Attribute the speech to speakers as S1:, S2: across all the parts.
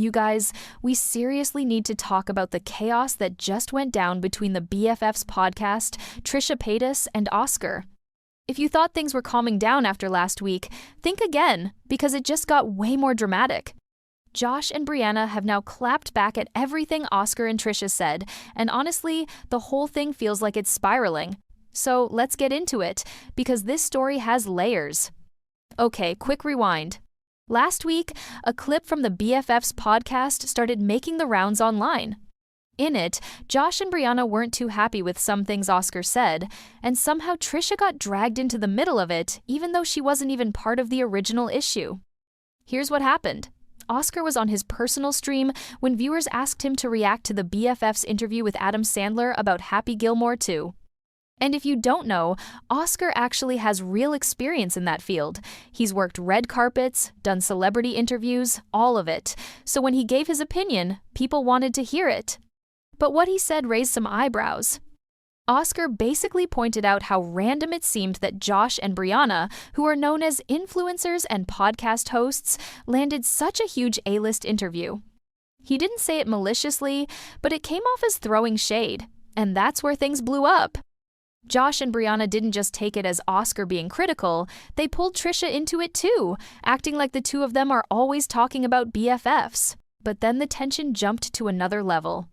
S1: You guys, we seriously need to talk about the chaos that just went down between the BFFs podcast, Trisha Paytas and Oscar. If you thought things were calming down after last week, think again, because it just got way more dramatic. Josh and Brianna have now clapped back at everything Oscar and Trisha said, and honestly, the whole thing feels like it's spiraling. So let's get into it, because this story has layers. Okay, quick rewind. Last week, a clip from the BFFs podcast started making the rounds online. In it, Josh and Brianna weren't too happy with some things Oscar said, and somehow Trisha got dragged into the middle of it, even though she wasn't even part of the original issue. Here's what happened. Oscar was on his personal stream when viewers asked him to react to the BFFs interview with Adam Sandler about Happy Gilmore 2. And if you don't know, Oscar actually has real experience in that field. He's worked red carpets, done celebrity interviews, all of it. So when he gave his opinion, people wanted to hear it. But what he said raised some eyebrows. Oscar basically pointed out how random it seemed that Josh and Brianna, who are known as influencers and podcast hosts, landed such a huge A-list interview. He didn't say it maliciously, but it came off as throwing shade. And that's where things blew up. Josh and Brianna didn't just take it as Oscar being critical, they pulled Trisha into it too, acting like the two of them are always talking about BFFs. But then the tension jumped to another level.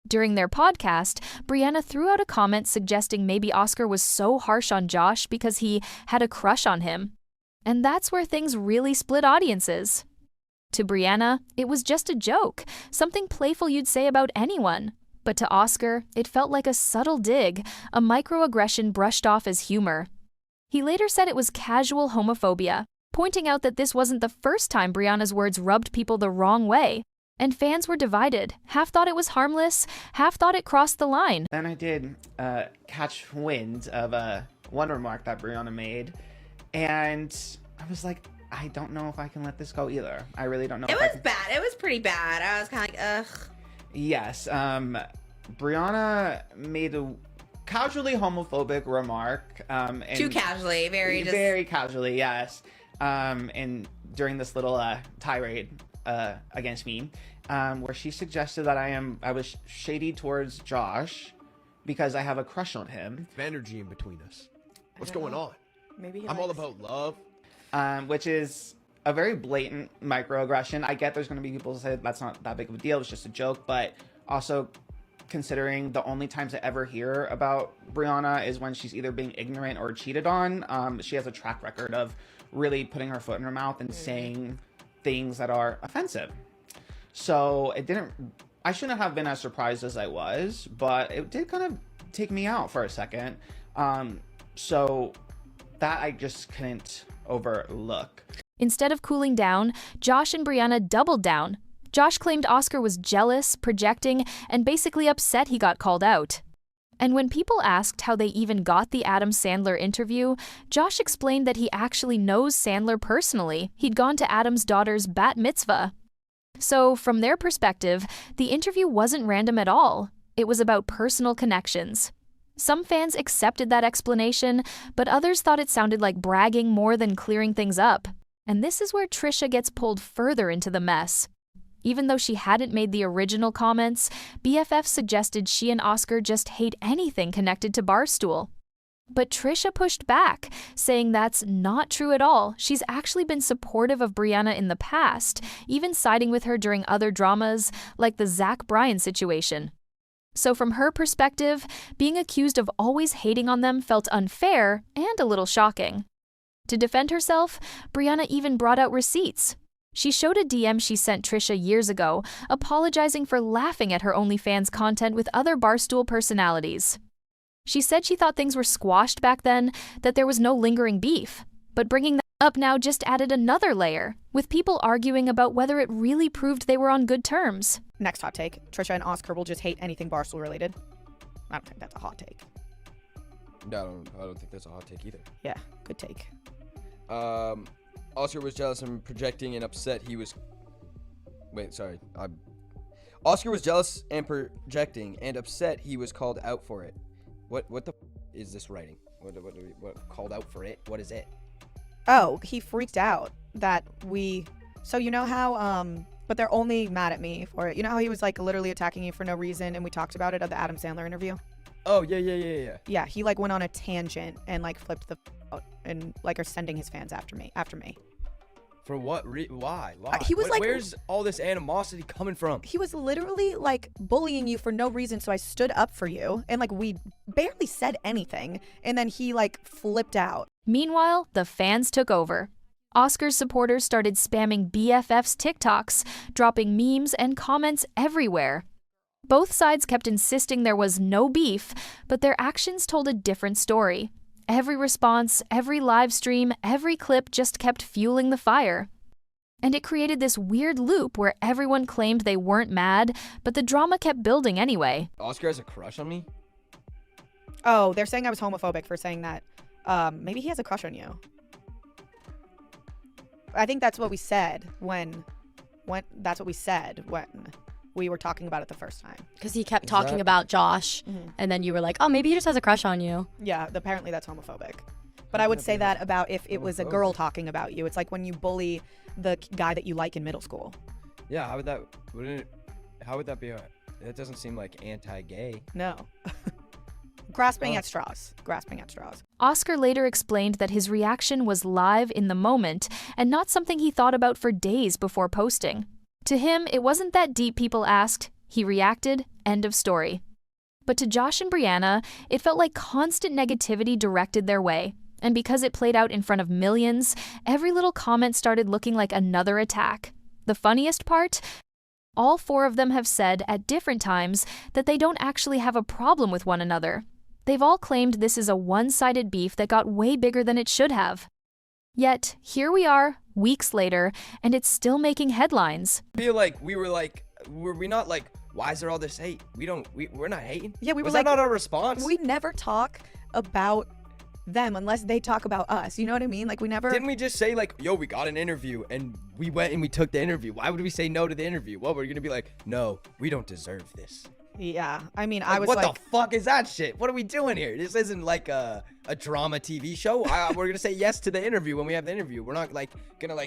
S1: During their podcast, Brianna threw out a comment suggesting maybe Oscar was so harsh on Josh because he had a crush on him. And that's where things really split audiences. To Brianna, it was just a joke, something playful you'd say about anyone. But to Oscar, it felt like a subtle dig, a microaggression brushed off as humor. He later said it was casual homophobia, pointing out that this wasn't the first time Brianna's words rubbed people the wrong way. And fans were divided. Half thought it was harmless, half thought it crossed the line.
S2: Then I did catch wind of one remark that Brianna made, and I was like, I don't know if I can let this go either. I really don't know.
S3: It was bad. It was pretty bad. I was kind of like, ugh.
S2: Yes. Brianna made a casually homophobic remark. And
S3: too casually.
S2: Very casually, yes. And during this little tirade against me, where she suggested that I was shady towards Josh because I have a crush on him.
S4: Energy in between us. What's going on?
S3: Maybe
S4: I'm all about love.
S2: Which is a very blatant microaggression. I get there's going to be people who say that's not that big of a deal, it's just a joke, but also considering the only times I ever hear about Brianna is when she's either being ignorant or cheated on. She has a track record of really putting her foot in her mouth and saying things that are offensive. So I shouldn't have been as surprised as I was, but it did kind of take me out for a second. So that I just couldn't overlook.
S1: Instead of cooling down, Josh and Brianna doubled down. Josh claimed Oscar was jealous, projecting, and basically upset he got called out. And when people asked how they even got the Adam Sandler interview, Josh explained that he actually knows Sandler personally. He'd gone to Adam's daughter's bat mitzvah. So, from their perspective, the interview wasn't random at all. It was about personal connections. Some fans accepted that explanation, but others thought it sounded like bragging more than clearing things up. And this is where Trisha gets pulled further into the mess. Even though she hadn't made the original comments, BFF suggested she and Oscar just hate anything connected to Barstool. But Trisha pushed back, saying that's not true at all. She's actually been supportive of Brianna in the past, even siding with her during other dramas, like the Zach Bryan situation. So from her perspective, being accused of always hating on them felt unfair and a little shocking. To defend herself, Brianna even brought out receipts. She showed a DM she sent Trisha years ago, apologizing for laughing at her OnlyFans content with other Barstool personalities. She said she thought things were squashed back then, that there was no lingering beef. But bringing that up now just added another layer, with people arguing about whether it really proved they were on good terms.
S5: Next hot take, Trisha and Oscar will just hate anything Barstool related. I don't think that's a hot take.
S4: No, I don't think that's a hot take either.
S5: Yeah, good take.
S4: Oscar was jealous and projecting and upset he was... Oscar was jealous and projecting and upset he was called out for it. What the is this writing? What called out for it? What is it?
S5: Oh, he freaked out that we... So you know how But they're only mad at me for it. You know how he was like literally attacking you for no reason, and we talked about it at the Adam Sandler interview?
S4: Oh, yeah.
S5: Yeah, he like went on a tangent and like flipped the out and like are sending his fans after me.
S4: For what? Why?
S5: He was like,
S4: where's all this animosity coming from?
S5: He was literally like bullying you for no reason, so I stood up for you, and like we barely said anything, and then he like flipped out.
S1: Meanwhile, the fans took over. Oscar's supporters started spamming BFFs TikToks, dropping memes and comments everywhere. Both sides kept insisting there was no beef, but their actions told a different story. Every response, every live stream, every clip just kept fueling the fire. And it created this weird loop where everyone claimed they weren't mad, but the drama kept building anyway.
S4: Oscar has a crush on me?
S5: Oh, they're saying I was homophobic for saying that. Maybe he has a crush on you. I think that's what we said when we were talking about it the first time.
S6: Because he kept talking about Josh, and then you were like, oh, maybe he just has a crush on you.
S5: Yeah, apparently that's homophobic. But I would say that about if it was a girl talking about you. It's like when you bully the guy that you like in middle school.
S4: Yeah, how would that be? That doesn't seem like anti-gay.
S5: No. Grasping at straws.
S1: Oscar later explained that his reaction was live in the moment and not something he thought about for days before posting. To him, it wasn't that deep, people asked. He reacted, end of story. But to Josh and Brianna, it felt like constant negativity directed their way. And because it played out in front of millions, every little comment started looking like another attack. The funniest part? All four of them have said at different times that they don't actually have a problem with one another. They've all claimed this is a one-sided beef that got way bigger than it should have. Yet, here we are, weeks later, and it's still making headlines.
S4: I feel like were we not like, why is there all this hate? We're not hating?
S5: Yeah, we were
S4: Was
S5: like,
S4: that not our response?
S5: We never talk about them unless they talk about us. You know what I mean? Like we never.
S4: Didn't we just say like, yo, we got an interview and we went and we took the interview? Why would we say no to the interview? Well, we're going to be like, no, we don't deserve this.
S5: Yeah, I mean,
S4: Like,
S5: I was
S4: what
S5: like,
S4: the fuck is that shit? What are we doing here? This isn't like a drama TV show. We're gonna say yes to the interview when we have the interview. We're not like gonna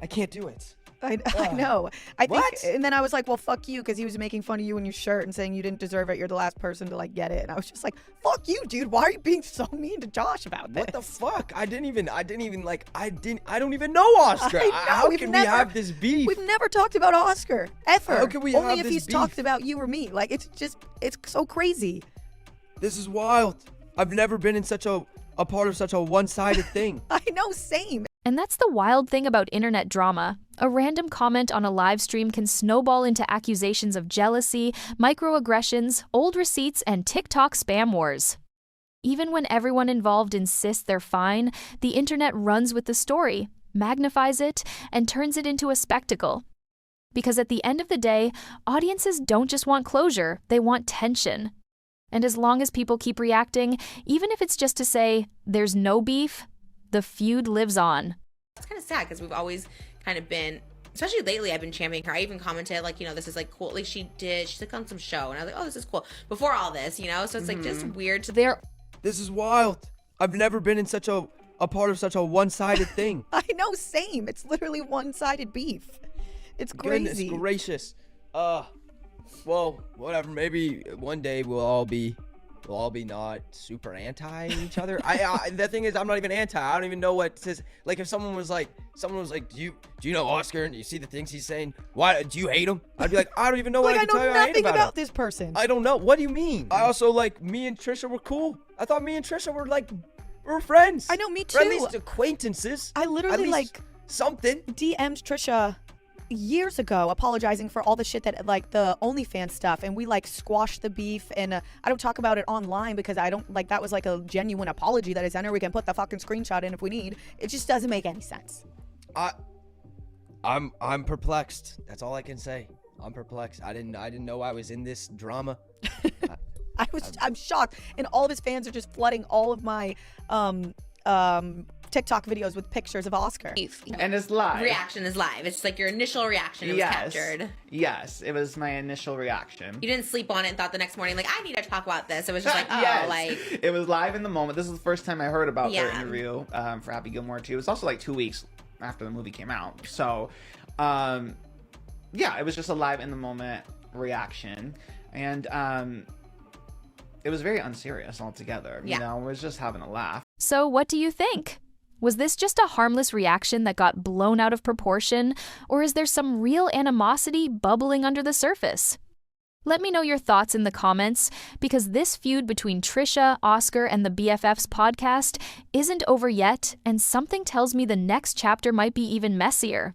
S4: I can't do it.
S5: I know. I think,
S4: What?
S5: and then I was like, well, fuck you, because he was making fun of you and your shirt and saying you didn't deserve it. You're the last person to like get it. And I was just like, fuck you, dude. Why are you being so mean to Josh about this?
S4: What the fuck? I don't even know Oscar.
S5: I know,
S4: How can we have this beef?
S5: We've never talked about Oscar ever.
S4: How can we
S5: Only
S4: have
S5: if
S4: this
S5: he's
S4: beef?
S5: talked about you or me. Like it's so crazy.
S4: This is wild. I've never been in such a part of such a one-sided thing.
S5: I know, same.
S1: And that's the wild thing about internet drama. A random comment on a live stream can snowball into accusations of jealousy, microaggressions, old receipts, and TikTok spam wars. Even when everyone involved insists they're fine, the internet runs with the story, magnifies it, and turns it into a spectacle. Because at the end of the day, audiences don't just want closure, they want tension. And as long as people keep reacting, even if it's just to say, there's no beef, the feud lives on.
S3: It's kind of sad because we've always kind of been, especially lately, I've been championing her. I even commented like, this is like cool. Like she's like on some show and I was like, oh, this is cool. Before all this, so it's like just weird. So
S4: This is wild. I've never been in such a part of such a one-sided thing.
S5: I know, same. It's literally one-sided beef. It's crazy.
S4: Goodness gracious. Well, whatever. Maybe one day we'll all be not super anti each other. The thing is, I'm not even anti. I don't even know what to. Like, if someone was like, do you know Oscar and you see the things he's saying? Why do you hate him? I'd be like, I don't even know what I can tell you. I hate
S5: nothing
S4: about him.
S5: this person.
S4: I don't know. What do you mean? I also me and Trisha were cool. I thought me and Trisha were friends.
S5: I know, me
S4: Or at
S5: too.
S4: least acquaintances.
S5: I literally
S4: At least something.
S5: DM'd Trisha years ago apologizing for all the shit that the OnlyFans stuff, and we squashed the beef, and I don't talk about it online because I don't that was a genuine apology that I sent her. We can put the fucking screenshot in if we need. It just doesn't make any sense.
S4: I'm perplexed. That's all I can say. I'm perplexed. I didn't know I was in this drama.
S5: I'm shocked, and all of his fans are just flooding all of my TikTok videos with pictures of Oscar.
S2: And it's live.
S3: Reaction is live. It's just like your initial reaction. It was captured.
S2: Yes, it was my initial reaction.
S3: You didn't sleep on it and thought the next morning, I need to talk about this. It was just
S2: It was live in the moment. This is the first time I heard about their
S3: Yeah.
S2: interview for Happy Gilmore 2. It was also 2 weeks after the movie came out. So, yeah, it was just a live in the moment reaction. And it was very unserious altogether.
S3: Yeah.
S2: You know, it was just having a laugh.
S1: So what do you think? Was this just a harmless reaction that got blown out of proportion, or is there some real animosity bubbling under the surface? Let me know your thoughts in the comments, because this feud between Trisha, Oscar, and the BFFs podcast isn't over yet, and something tells me the next chapter might be even messier.